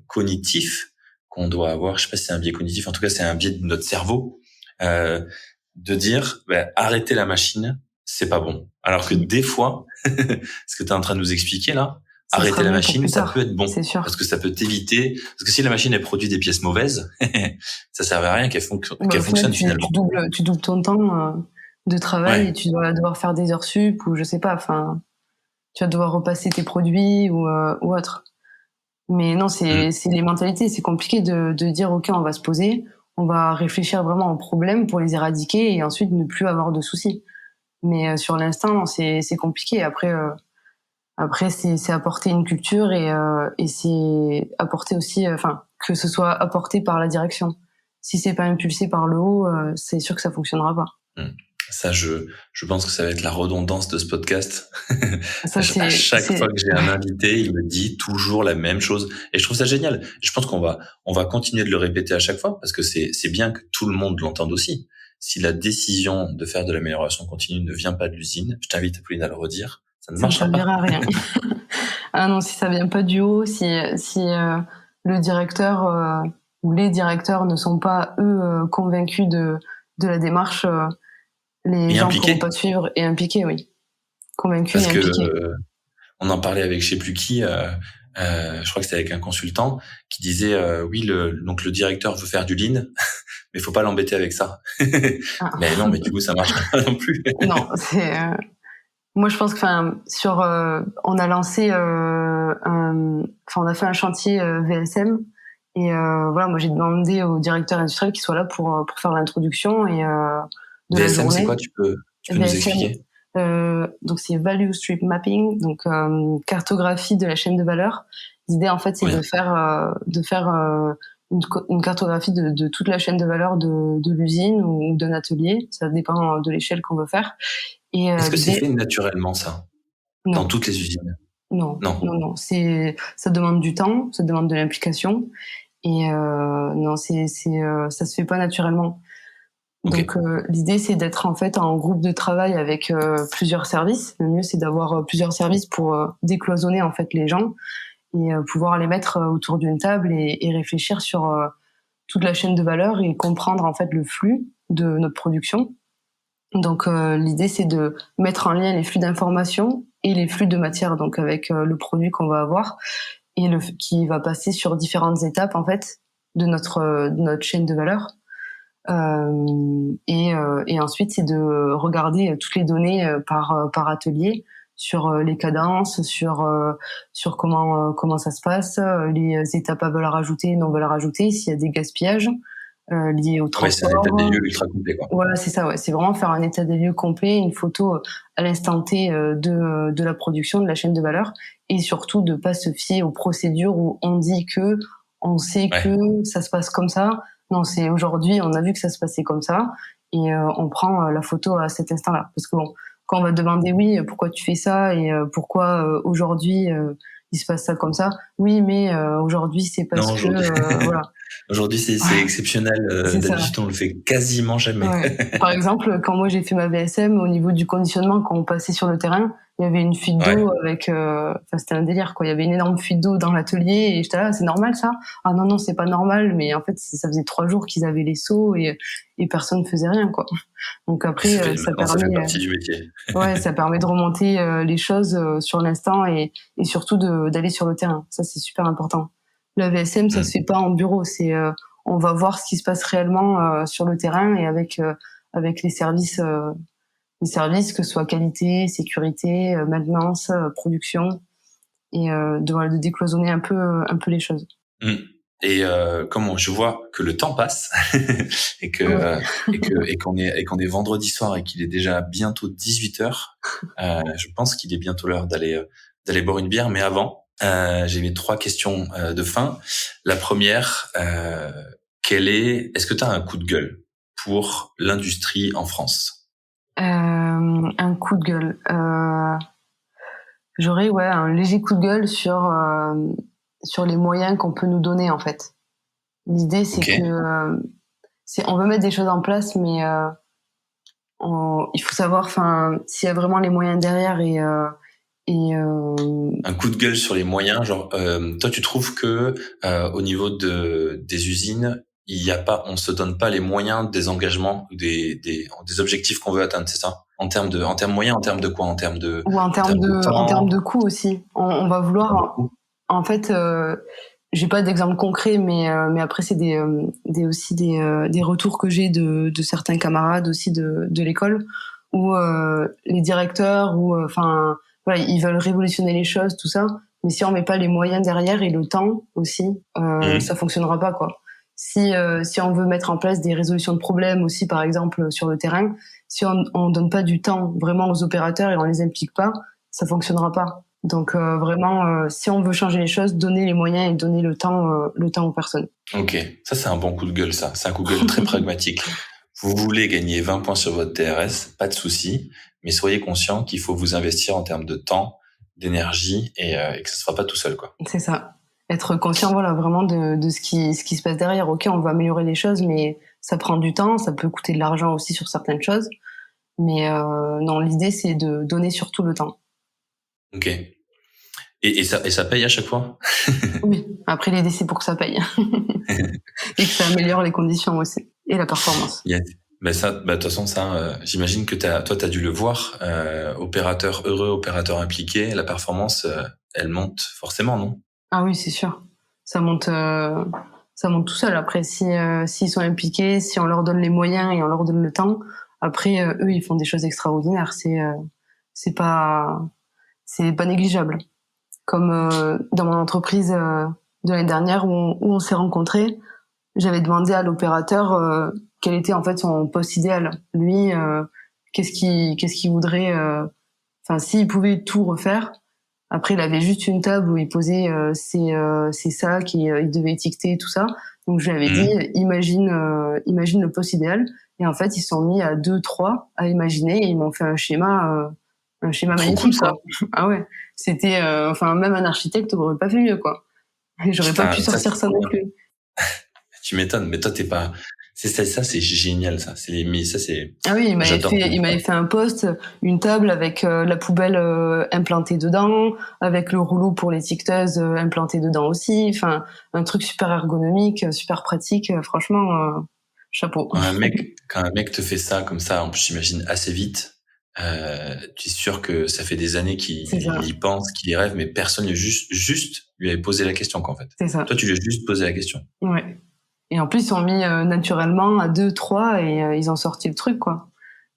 cognitifs qu'on doit avoir. Je sais pas si c'est un biais cognitif. En tout cas, c'est un biais de notre cerveau, de dire, arrêter la machine, c'est pas bon. Alors que des fois, ce que tu es en train de nous expliquer là, arrêter la machine, ça peut être bon. C'est sûr. Parce que ça peut t'éviter. Parce que si la machine, elle produit des pièces mauvaises, ça servait à rien qu'elle fonctionne finalement. Tu doubles ton temps de travail et tu vas devoir faire des heures sup ou je sais pas, enfin, tu vas devoir repasser tes produits ou autre. Mais non, c'est les mentalités. C'est compliqué de dire, OK, on va se poser, on va réfléchir vraiment aux problèmes pour les éradiquer et ensuite ne plus avoir de soucis. Mais sur l'instant, c'est compliqué. Après, c'est apporter une culture et c'est apporter aussi, enfin, que ce soit apporté par la direction. Si c'est pas impulsé par le haut, c'est sûr que ça fonctionnera pas. Ça, je pense que ça va être la redondance de ce podcast. Ça, à chaque fois que j'ai un invité, il me dit toujours la même chose. Et je trouve ça génial. Je pense qu'on va continuer de le répéter à chaque fois parce que c'est bien que tout le monde l'entende aussi. Si la décision de faire de l'amélioration continue ne vient pas de l'usine, je t'invite, Apolline, à le redire. Ça ne marchera pas. Ça ne servira à rien. Ah non, si ça vient pas du haut, si le directeur ou les directeurs ne sont pas eux convaincus de la démarche, les gens ne pourront pas suivre et impliqués, oui. Convaincus et impliqués. Parce que on en parlait avec je sais plus qui. Je crois que c'était avec un consultant qui disait oui, donc le directeur veut faire du lean, mais faut pas l'embêter avec ça. Mais non, mais du coup ça marche pas non plus. Non, c'est moi je pense que on a lancé on a fait un chantier VSM et voilà, moi j'ai demandé au directeur industriel qu'il soit là pour faire l'introduction et de VSM, la journée. C'est quoi, tu peux VSM, nous expliquer? Donc c'est Value Stream Mapping, donc cartographie de la chaîne de valeur. L'idée en fait c'est de faire une cartographie de toute la chaîne de valeur de l'usine ou d'un atelier, ça dépend de l'échelle qu'on veut faire. Et est-ce que c'est fait naturellement ça? Non. Dans toutes les usines? Non. Ça demande du temps, ça demande de l'implication et non, ça se fait pas naturellement. Okay. Donc l'idée c'est d'être en fait en groupe de travail avec plusieurs services. Le mieux c'est d'avoir plusieurs services pour décloisonner en fait les gens et pouvoir les mettre autour d'une table et réfléchir sur toute la chaîne de valeur et comprendre en fait le flux de notre production. Donc l'idée c'est de mettre en lien les flux d'informations et les flux de matière, donc avec le produit qu'on va avoir et qui va passer sur différentes étapes en fait de notre chaîne de valeur. Et ensuite c'est de regarder toutes les données par atelier sur les cadences, sur comment ça se passe, les étapes à valeur ajoutée, non valeur ajoutée, s'il y a des gaspillages liés au Ouais, c'est un état transport. des lieux ultra complet, quoi. Voilà, c'est ça, ouais. C'est vraiment faire un état des lieux complet, une photo à l'instant T de la production, de la chaîne de valeur, et surtout de pas se fier aux procédures où on dit que, on sait Ouais. que ça se passe comme ça. Non, c'est aujourd'hui, on a vu que ça se passait comme ça, et on prend la photo à cet instant-là. Parce que bon, quand on va demander oui, pourquoi tu fais ça et pourquoi aujourd'hui il se passe ça comme ça, oui, mais aujourd'hui c'est Non, parce que aujourd'hui, voilà. aujourd'hui c'est exceptionnel. C'est ça. D'habitude, on le fait quasiment jamais. Ouais. Par exemple, quand moi j'ai fait ma VSM, au niveau du conditionnement, quand on passait sur le terrain, il y avait une fuite Ouais. d'eau avec, enfin c'était un délire quoi. Il y avait une énorme fuite d'eau dans l'atelier et j'étais là, c'est normal ça? Ah non non, c'est pas normal, mais en fait ça faisait 3 jours qu'ils avaient les seaux et personne ne faisait rien quoi. Donc après ça Maintenant, ça fait permet, partie du métier. ouais, ça permet de remonter les choses sur l'instant et surtout d'aller sur le terrain. Ça c'est super important. La VSM ça se fait pas en bureau, c'est on va voir ce qui se passe réellement sur le terrain et avec les services que ce soit qualité, sécurité, maintenance, production et de décloisonner un peu les choses. Mm. Et comment je vois que le temps passe et que Ouais. et qu'on est vendredi soir et qu'il est déjà bientôt 18h. Je pense qu'il est bientôt l'heure d'aller boire une bière, mais avant, j'ai mes 3 questions de fin. La première, est-ce que tu as un coup de gueule pour l'industrie en France? Un coup de gueule. J'aurais un léger coup de gueule sur les moyens qu'on peut nous donner en fait. L'idée c'est Okay. que on veut mettre des choses en place, mais il faut savoir, enfin, s'il y a vraiment les moyens derrière Un coup de gueule sur les moyens, genre toi tu trouves que au niveau des usines, on se donne pas les moyens des engagements, des objectifs qu'on veut atteindre, c'est ça? En termes moyens, en termes de quoi? ou en termes en termes temps, de coût aussi. On va en termes de vouloir, coût? en fait, j'ai pas d'exemple concret, mais après c'est aussi des retours que j'ai de certains camarades aussi de l'école où les directeurs ou enfin voilà, ils veulent révolutionner les choses, tout ça, mais si on met pas les moyens derrière et le temps aussi, ça fonctionnera pas quoi. Si on veut mettre en place des résolutions de problèmes aussi, par exemple sur le terrain, si on donne pas du temps vraiment aux opérateurs et on les implique pas, ça fonctionnera pas. Donc vraiment, si on veut changer les choses, donner les moyens et donner le temps aux personnes. Ok, ça c'est un bon coup de gueule, ça. C'est un coup de gueule très pragmatique. Vous voulez gagner 20 points sur votre TRS, pas de souci, mais soyez conscient qu'il faut vous investir en termes de temps, d'énergie et que ça se fera pas tout seul, quoi. C'est ça. Être conscient, voilà, vraiment de ce qui se passe derrière. Ok, on va améliorer les choses, mais ça prend du temps, ça peut coûter de l'argent aussi sur certaines choses. Mais non, l'idée c'est de donner surtout le temps. Ok. Et ça paye à chaque fois? Oui. Après l'idée c'est pour que ça paye et que ça améliore les conditions aussi et la performance. Yes. De toute façon, ça, j'imagine que t'as dû le voir, opérateur heureux, opérateur impliqué, la performance, elle monte forcément, non? Ah oui, c'est sûr. Ça monte tout seul. Après, s'ils sont impliqués, si on leur donne les moyens et on leur donne le temps, après, eux, ils font des choses extraordinaires. C'est pas négligeable. Comme dans mon entreprise de l'année dernière où on s'est rencontrés, j'avais demandé à l'opérateur quel était en fait son poste idéal. Lui, qu'est-ce qu'il voudrait, enfin, s'il pouvait tout refaire. Après, il avait juste une table où il posait ses sacs et il devait étiqueter tout ça. Donc, je lui avais dit, imagine le poste idéal. Et en fait, ils se sont mis à 2-3 à imaginer et ils m'ont fait un schéma Trop magnifique, cool, ça. quoi. Ah ouais. C'était, enfin, même un architecte aurait pas fait mieux, quoi. Et j'aurais pas Putain, pu ça, sortir c'est ça trop non bien. plus. Tu m'étonnes, mais toi, C'est génial, ça. Mais ça, c'est. Ah oui, J'adore. il m'avait fait un post, une table avec la poubelle implantée dedans, avec le rouleau pour l'étiqueteuse implanté dedans aussi. Enfin, un truc super ergonomique, super pratique. Franchement, chapeau. Quand un mec te fait ça comme ça, en plus, j'imagine assez vite, tu es sûr que ça fait des années qu'il y pense, qu'il y rêve, mais personne juste lui avait posé la question, quoi, en fait. C'est ça. Toi, tu lui as juste posé la question. Ouais. Et en plus, ils sont mis naturellement à 2, 3 et ils ont sorti le truc, quoi.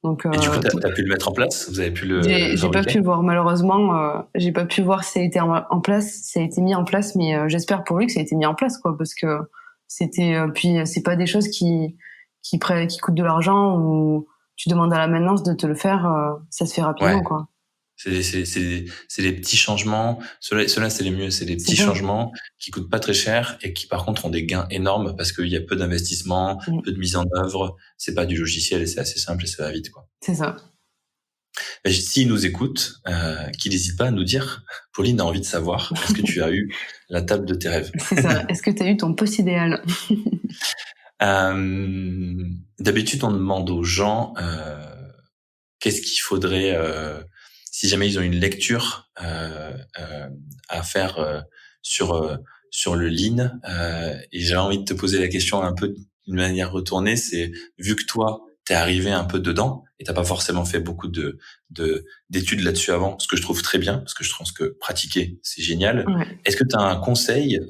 Donc, et du coup, t'as pu le mettre en place? Vous avez pu le J'ai pas pu voir, malheureusement. J'ai pas pu voir si ça a été en place, si ça a été mis en place, mais j'espère pour lui que ça a été mis en place, quoi, parce que c'était. Puis c'est pas des choses qui coûtent de l'argent ou tu demandes à la maintenance de te le faire, ça se fait rapidement, quoi. C'est les petits changements. Ceux-là, c'est les mieux. C'est les petits changements qui coûtent pas très cher et qui, par contre, ont des gains énormes parce qu'il y a peu d'investissement, peu de mise en œuvre. C'est pas du logiciel et c'est assez simple et ça va vite, quoi. C'est ça. S'ils nous écoutent, qu'ils n'hésitent pas à nous dire, Pauline a envie de savoir, est-ce que tu as eu la table de tes rêves? C'est ça. Est-ce que tu as eu ton poste idéal? D'habitude, on demande aux gens qu'est-ce qu'il faudrait, si jamais ils ont une lecture à faire sur le lean. Et j'ai envie de te poser la question un peu d'une manière retournée. C'est, vu que toi, t'es arrivé un peu dedans et t'as pas forcément fait beaucoup d'études là-dessus avant, ce que je trouve très bien, parce que je pense que pratiquer, c'est génial. Ouais. Est-ce que tu as un conseil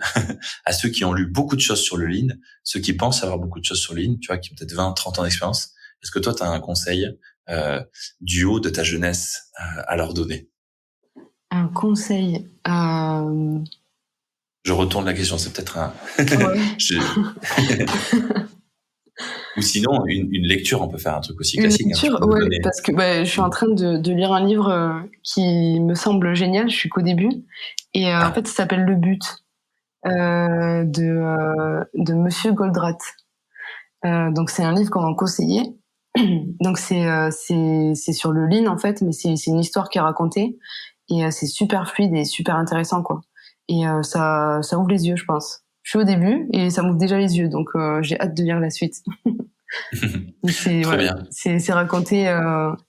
à ceux qui ont lu beaucoup de choses sur le lean, ceux qui pensent avoir beaucoup de choses sur le lean, tu vois, qui ont peut-être 20, 30 ans d'expérience? Est-ce que toi, tu as un conseil du haut de ta jeunesse à leur donner? Un conseil. Je retourne la question, c'est peut-être un... Ou sinon, une lecture, on peut faire un truc aussi classique. Une lecture, ouais, parce que je suis en train de lire un livre qui me semble génial, je suis qu'au début. Et en fait, ça s'appelle Le But de Monsieur Goldratt. Donc, c'est un livre qu'on m'a conseillé. Donc, c'est sur le lean, en fait, mais c'est une histoire qui est racontée. Et c'est super fluide et super intéressant, quoi. Et ça ouvre les yeux, je pense. Je suis au début et ça m'ouvre déjà les yeux, donc j'ai hâte de lire la suite. C'est raconté,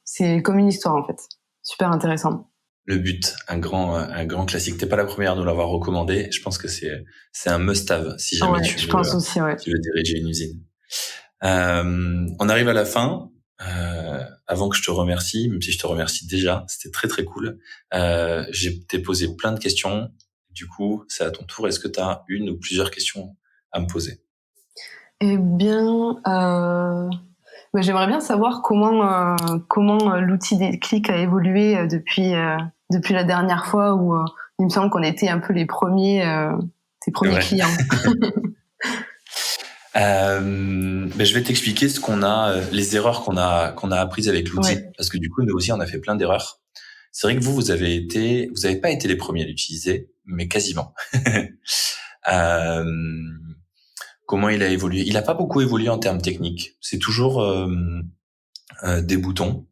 c'est comme une histoire, en fait. Super intéressant. Le But, un grand classique. T'es pas la première à nous l'avoir recommandé. Je pense que c'est un must-have si jamais tu veux diriger une usine. On arrive à la fin. Avant que je te remercie, même si je te remercie déjà, c'était très très cool. T'ai posé plein de questions. Du coup, c'est à ton tour. Est-ce que tu as une ou plusieurs questions à me poser? Eh bien, j'aimerais bien savoir comment l'outil Déclic a évolué depuis la dernière fois où il me semble qu'on était un peu tes premiers clients. Je vais t'expliquer les erreurs qu'on a apprises avec l'outil, parce que du coup, nous aussi, on a fait plein d'erreurs. C'est vrai que vous avez pas été les premiers à l'utiliser, mais quasiment. Comment il a évolué? Il a pas beaucoup évolué en termes techniques. C'est toujours des boutons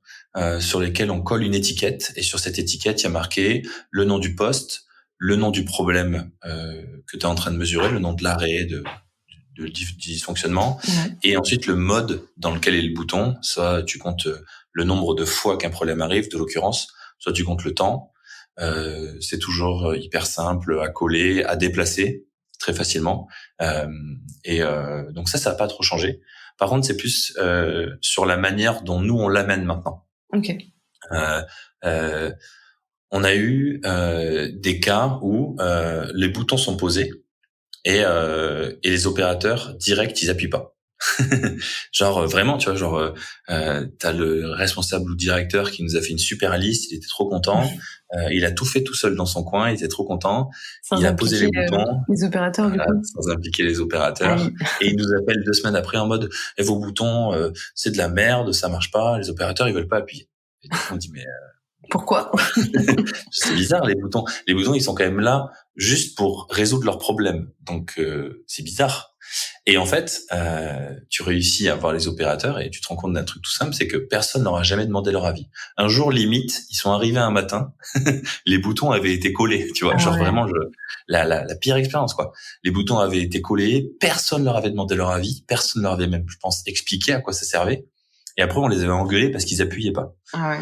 sur lesquels on colle une étiquette, et sur cette étiquette, il y a marqué le nom du poste, le nom du problème que tu es en train de mesurer, le nom de l'arrêt, du dysfonctionnement, et ensuite le mode dans lequel est le bouton. Soit tu comptes le nombre de fois qu'un problème arrive, de l'occurrence, soit tu comptes le temps. C'est toujours hyper simple à coller, à déplacer très facilement. Donc ça n'a pas trop changé. Par contre, c'est plus sur la manière dont nous on l'amène maintenant. Ok. On a eu des cas où les boutons sont posés et les opérateurs directs, ils appuient pas. Genre vraiment, tu vois, t'as le responsable ou directeur qui nous a fait une super liste, il était trop content, il a tout fait tout seul dans son coin, il était trop content, il a posé les boutons, les opérateurs du coup, sans impliquer les opérateurs, et il nous appelle 2 semaines après en mode vos boutons c'est de la merde, ça marche pas, les opérateurs ils veulent pas appuyer. Et donc, on dit mais pourquoi? C'est bizarre, les boutons ils sont quand même là juste pour résoudre leurs problèmes, donc c'est bizarre. Et en fait, tu réussis à voir les opérateurs et tu te rends compte d'un truc tout simple, c'est que personne n'aura jamais demandé leur avis. Un jour, limite, ils sont arrivés un matin, les boutons avaient été collés, tu vois, genre vraiment la pire expérience, quoi. Les boutons avaient été collés, personne leur avait demandé leur avis, personne leur avait même, je pense, expliqué à quoi ça servait. Et après, on les avait engueulés parce qu'ils appuyaient pas. Ah ouais.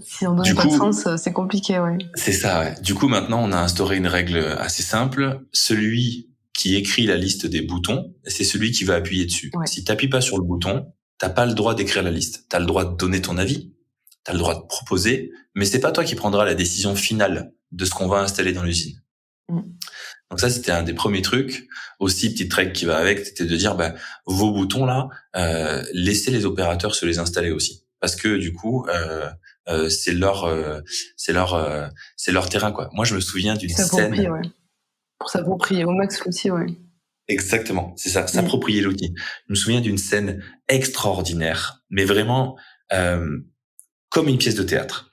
Si on donne pas de sens, c'est compliqué, ouais. C'est ça, ouais. Du coup, maintenant, on a instauré une règle assez simple. Celui qui écrit la liste des boutons, c'est celui qui va appuyer dessus. Ouais. Si t'appuies pas sur le bouton, t'as pas le droit d'écrire la liste. T'as le droit de donner ton avis, t'as le droit de proposer, mais c'est pas toi qui prendras la décision finale de ce qu'on va installer dans l'usine. Donc ça, c'était un des premiers trucs. Aussi, petite règle qui va avec, c'était de dire, vos boutons là, laissez les opérateurs se les installer aussi, parce que du coup, c'est leur terrain, quoi. Moi, je me souviens d'une scène. Ouais. Pour s'approprier au max l'outil, ouais. Exactement, c'est ça, s'approprier l'outil. Je me souviens d'une scène extraordinaire, mais vraiment comme une pièce de théâtre.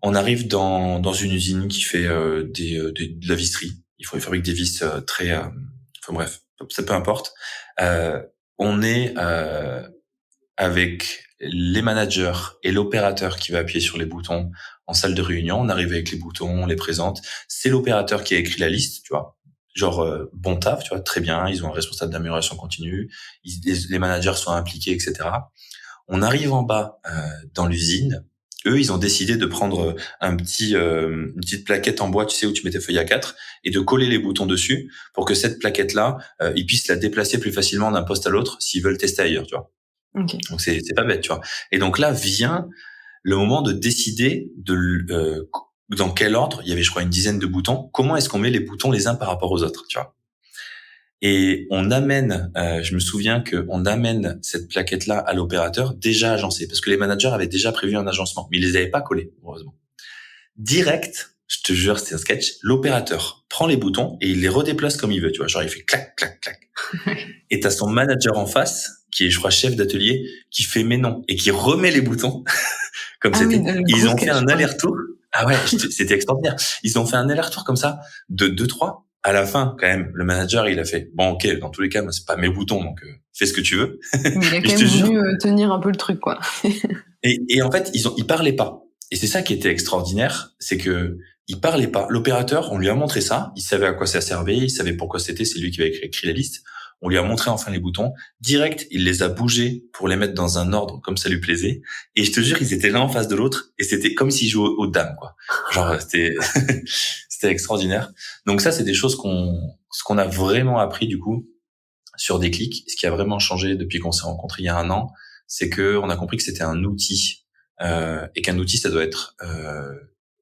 On arrive dans une usine qui fait de la visserie. Il fabrique des vis très... enfin bref, ça peu importe. On est avec les managers et l'opérateur qui va appuyer sur les boutons en salle de réunion. On arrive avec les boutons, on les présente. C'est l'opérateur qui a écrit la liste, tu vois. Genre bon taf, tu vois, très bien. Ils ont un responsable d'amélioration continue. Les managers sont impliqués, etc. On arrive en bas dans l'usine. Eux, ils ont décidé de prendre une petite plaquette en bois, tu sais, où tu mets tes feuilles A4, et de coller les boutons dessus pour que cette plaquette-là, ils puissent la déplacer plus facilement d'un poste à l'autre s'ils veulent tester ailleurs, tu vois. Okay. Donc c'est pas bête, tu vois. Et donc là vient le moment de décider dans quel ordre. Il y avait, je crois, une dizaine de boutons. Comment est-ce qu'on met les boutons les uns par rapport aux autres, tu vois. Et on amène, je me souviens qu'on amène cette plaquette-là à l'opérateur déjà agencée, parce que les managers avaient déjà prévu un agencement, mais ils les avaient pas collés, heureusement. Direct, je te jure, c'était un sketch, l'opérateur prend les boutons et il les redéplace comme il veut, tu vois, genre il fait clac, clac, clac. Et t'as son manager en face, qui est, je crois, chef d'atelier, qui fait mais non, et qui remet les boutons, comme c'était. Oui, ils ont fait un aller-retour. Ah ouais, c'était extraordinaire. Ils ont fait un aller-retour comme ça, de 2-3. À la fin, quand même, le manager, il a fait, bon, ok, dans tous les cas, moi, c'est pas mes boutons, donc fais ce que tu veux. Mais il a quand même voulu tenir un peu le truc, quoi. et en fait, ils parlaient pas. Et c'est ça qui était extraordinaire, c'est que ils parlaient pas. L'opérateur, on lui a montré ça, il savait à quoi ça servait, il savait pourquoi c'était, c'est lui qui avait écrit la liste. On lui a montré enfin les boutons. Direct, il les a bougés pour les mettre dans un ordre comme ça lui plaisait. Et je te jure, ils étaient l'un en face de l'autre et c'était comme s'ils jouaient aux dames, quoi. Genre, c'était extraordinaire. Donc ça, c'est des choses ce qu'on a vraiment appris, du coup, sur Déclic. Ce qui a vraiment changé depuis qu'on s'est rencontrés il y a 1 an, c'est que on a compris que c'était un outil, et qu'un outil, ça doit être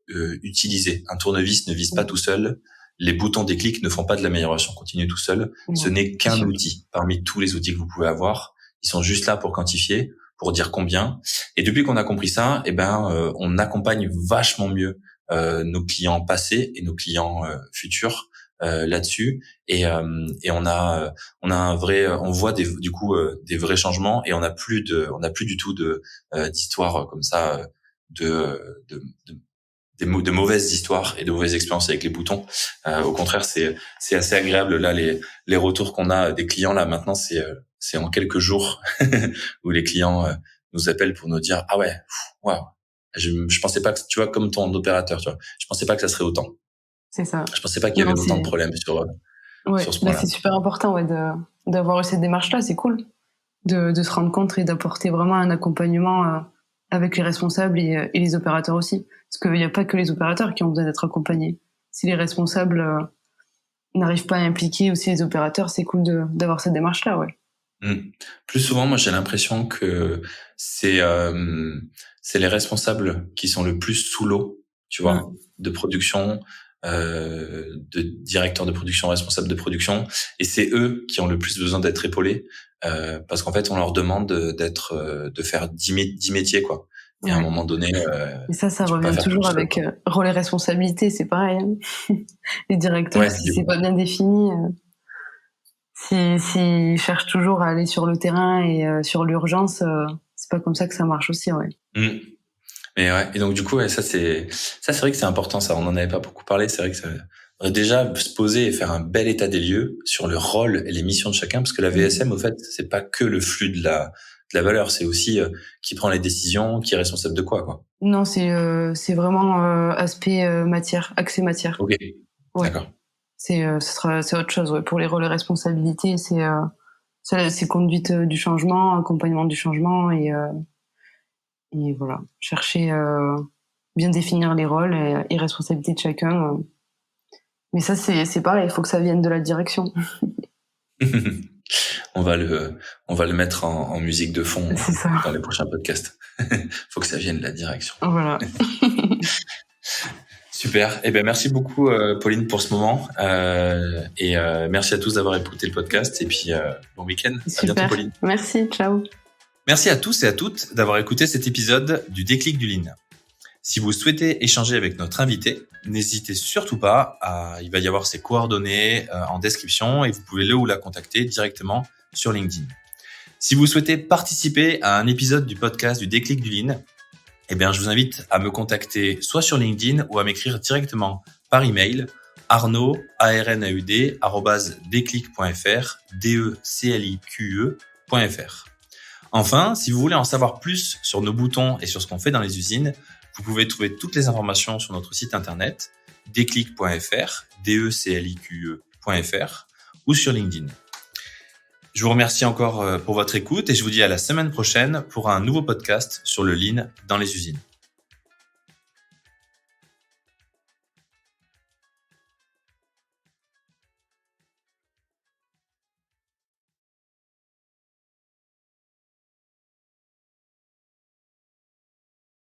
utilisé. Un tournevis ne vise pas tout seul. Les boutons Déclic ne font pas de l'amélioration continue tout seul. Ce n'est qu'un outil parmi tous les outils que vous pouvez avoir. Ils sont juste là pour quantifier, pour dire combien. Et depuis qu'on a compris ça, on accompagne vachement mieux nos clients passés et nos clients futurs là-dessus. Et on a un vrai, on voit des vrais changements et on n'a plus du tout d'histoires comme ça de mauvaises histoires et de mauvaises expériences avec les boutons. Au contraire, c'est assez agréable. Là, les retours qu'on a des clients là maintenant, c'est en quelques jours où les clients nous appellent pour nous dire ah ouais, waouh, je pensais pas que, tu vois, comme ton opérateur, tu vois, je pensais pas que ça serait autant. C'est ça. Je pensais pas qu'il y avait autant de problèmes sur ce point-là. C'est super important, ouais, d'avoir eu cette démarche-là. C'est cool de se rendre compte et d'apporter vraiment un accompagnement avec les responsables et les opérateurs aussi. Parce qu'il n'y a pas que les opérateurs qui ont besoin d'être accompagnés. Si les responsables n'arrivent pas à impliquer aussi les opérateurs, c'est cool d'avoir cette démarche-là, ouais. Plus souvent, moi, j'ai l'impression que c'est les responsables qui sont le plus sous l'eau, tu vois, de production, de directeurs de production, responsables de production, et c'est eux qui ont le plus besoin d'être épaulés, parce qu'en fait, on leur demande de faire 10 métiers, quoi. Et à un moment donné, et ça revient toujours avec rôle et responsabilité, c'est pareil. Hein. Les directeurs, si c'est pas bien défini, s'ils cherchent toujours à aller sur le terrain et sur l'urgence, c'est pas comme ça que ça marche aussi, ouais. Mais ouais, et donc du coup, ça c'est vrai que c'est important, ça. On en avait pas beaucoup parlé. C'est vrai que déjà se poser et faire un bel état des lieux sur le rôle et les missions de chacun, parce que la VSM, au fait, c'est pas que le flux de la valeur, c'est aussi qui prend les décisions, qui est responsable de quoi. Non, c'est vraiment aspect matière, accès matière. Ok, ouais. D'accord. C'est autre chose, ouais. Pour les rôles et responsabilités, c'est conduite du changement, accompagnement du changement et voilà, chercher bien définir les rôles et responsabilités de chacun. Mais ça, c'est pareil, il faut que ça vienne de la direction. On va le mettre en musique de fond dans les prochains podcasts. Faut que ça vienne de la direction. Voilà. Super. Eh ben merci beaucoup Pauline pour ce moment et merci à tous d'avoir écouté le podcast et puis bon week-end. Super. À bientôt Pauline. Merci. Ciao. Merci à tous et à toutes d'avoir écouté cet épisode du Déclic du Lean. Si vous souhaitez échanger avec notre invité, n'hésitez surtout pas. Il va y avoir ses coordonnées en description et vous pouvez le ou la contacter directement sur LinkedIn. Si vous souhaitez participer à un épisode du podcast du Déclic du Lean, eh bien, je vous invite à me contacter soit sur LinkedIn ou à m'écrire directement par email arnaud@declic.fr, declique.fr. Enfin, si vous voulez en savoir plus sur nos boutons et sur ce qu'on fait dans les usines, vous pouvez trouver toutes les informations sur notre site internet declic.fr, declique.fr ou sur LinkedIn. Je vous remercie encore pour votre écoute et je vous dis à la semaine prochaine pour un nouveau podcast sur le Lean dans les usines.